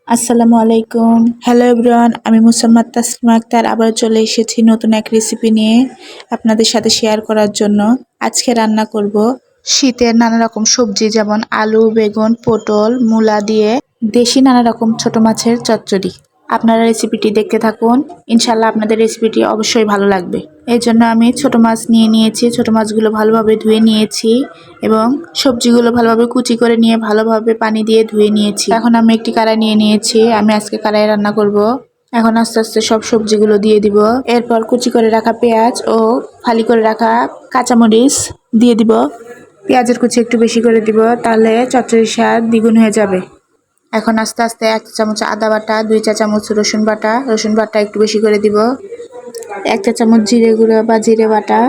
আসসালামু আলাইকুম। Hello everyone, আমি মুসাম্মাদ তাসলিমা আক্তার আবার চলে এসেছি নতুন এক রেসিপি নিয়ে আপনাদের সাথে শেয়ার করার জন্য। আজকে রান্না করব শীতের নানা রকম সবজি, যেমন আলু, বেগুন, পটল, মূলা দিয়ে দেশি নানা রকম ছোট মাছের চচ্চড়ি। আপনারা রেসিপিটি দেখতে থাকুন, ইনশাল্লাহ আপনাদের রেসিপিটি অবশ্যই ভালো লাগবে। এই জন্য আমি ছোট মাছ নিয়ে নিয়েছি, ছোট মাছগুলো ভালোভাবে ধুয়ে নিয়েছি এবং সবজিগুলো ভালোভাবে কুচি করে নিয়ে ভালোভাবে পানি দিয়ে ধুয়ে নিয়েছি। এখন আমি একটি কড়াই নিয়ে নিয়েছি, আমি আজকে কড়াইয়ে রান্না করব। এখন আস্তে আস্তে সব সবজিগুলো দিয়ে দিব। এরপর কুচি করে রাখা পেঁয়াজ ও ফালি করে রাখা কাঁচামরিচ দিয়ে দিব। পেঁয়াজের কুচি একটু বেশি করে দিব, তাহলে চচ্চড়ির স্বাদ দ্বিগুণ হয়ে যাবে। এখন আস্তে আস্তে 1 চা চামচ আদা বাটা, 2 চা চামচ রসুন বাটা একটু বেশি করে দিব। 1 চা চামচ জিরে গুঁড়ো বা জিরে বাটা,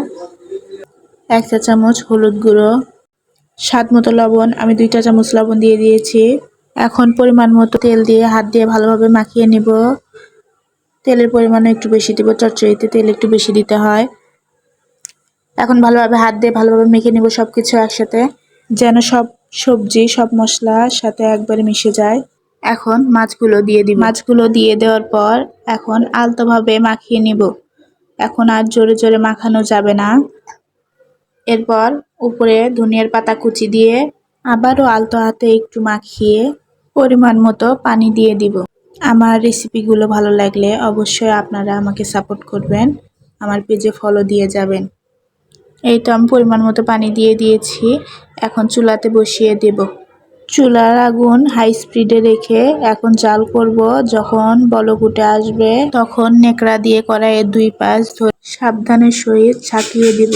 1 চা চামচ হলুদ গুঁড়ো, স্বাদ মতো লবণ, আমি 2 চা চামচ লবণ দিয়ে দিয়েছি। এখন পরিমাণ মতো তেল দিয়ে হাত দিয়ে ভালোভাবে মাখিয়ে নিব। তেলের পরিমাণও একটু বেশি দিব, চচ্চড়িতে তেল একটু বেশি দিতে হয়। এখন ভালোভাবে হাত দিয়ে ভালোভাবে মেখে নিব সবকিছু একসাথে, যেন সব সবজি সব মশলার সাথে একবারে মিশে যায়। এখন মাছগুলো দিয়ে দিব। মাছগুলো দিয়ে দেওয়ার পর এখন আলতোভাবে মাখিয়ে নিব। এখন আর জোরে জোরে মাখানো যাবে না। এরপর উপরে ধনিয়ার পাতা কুচি দিয়ে আবারও আলতো হাতে একটু মাখিয়ে পরিমাণ মতো পানি দিয়ে দিব। আমার রেসিপিগুলো ভালো লাগলে অবশ্যই আপনারা আমাকে সাপোর্ট করবেন, আমার পেজে ফলো দিয়ে যাবেন। এই তো আমি পরিমাণ মতো পানি দিয়ে দিয়েছি। এখন চুলাতে বসিয়ে দেব। চুলার আগুন হাই স্পিডে রেখে এখন জাল করব। যখন বলক উঠে আসবে তখন নেকড়া দিয়ে কড়াইয়ের 2 পাশ ধরে সাবধানের সহিত ছাকিয়ে দিব।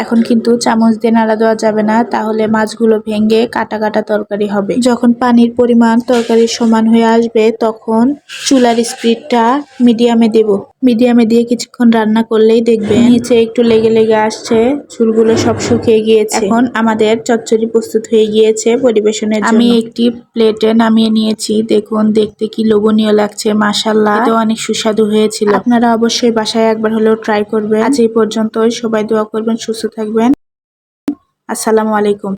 এখন কিন্তু চামচ দিয়ে নাড়া দেওয়া যাবে না, তাহলে মাছগুলো ভেঙে কাটা কাটা তরকারি হবে। যখন পানির পরিমাণ তরকারির সমান হয়ে আসবে তখন চুলার স্পিডটা মিডিয়ামে দেব। মিডিয়ামে দিয়ে কিছুক্ষণ রান্না করলেই দেখবেন নিচে একটু লেগে লেগে আসছে, চুলগুলো সব শুকিয়ে গিয়েছে। এখন আমাদের চচ্চড়ি প্রস্তুত হয়ে গিয়েছে পরিবেশনের জন্য। আমি একটি প্লেটে নামিয়ে নিয়েছি। দেখুন দেখতে কি লোভনীয় লাগছে, মাশাআল্লাহ, এটা অনেক সুস্বাদু হয়েছিল। আপনারা অবশ্যই বাসায় একবার হলেও ট্রাই করবেন। আজ এই পর্যন্তই, সবাই দোয়া করবেন, সুস্থ থাকবেন। আসসালামু আলাইকুম।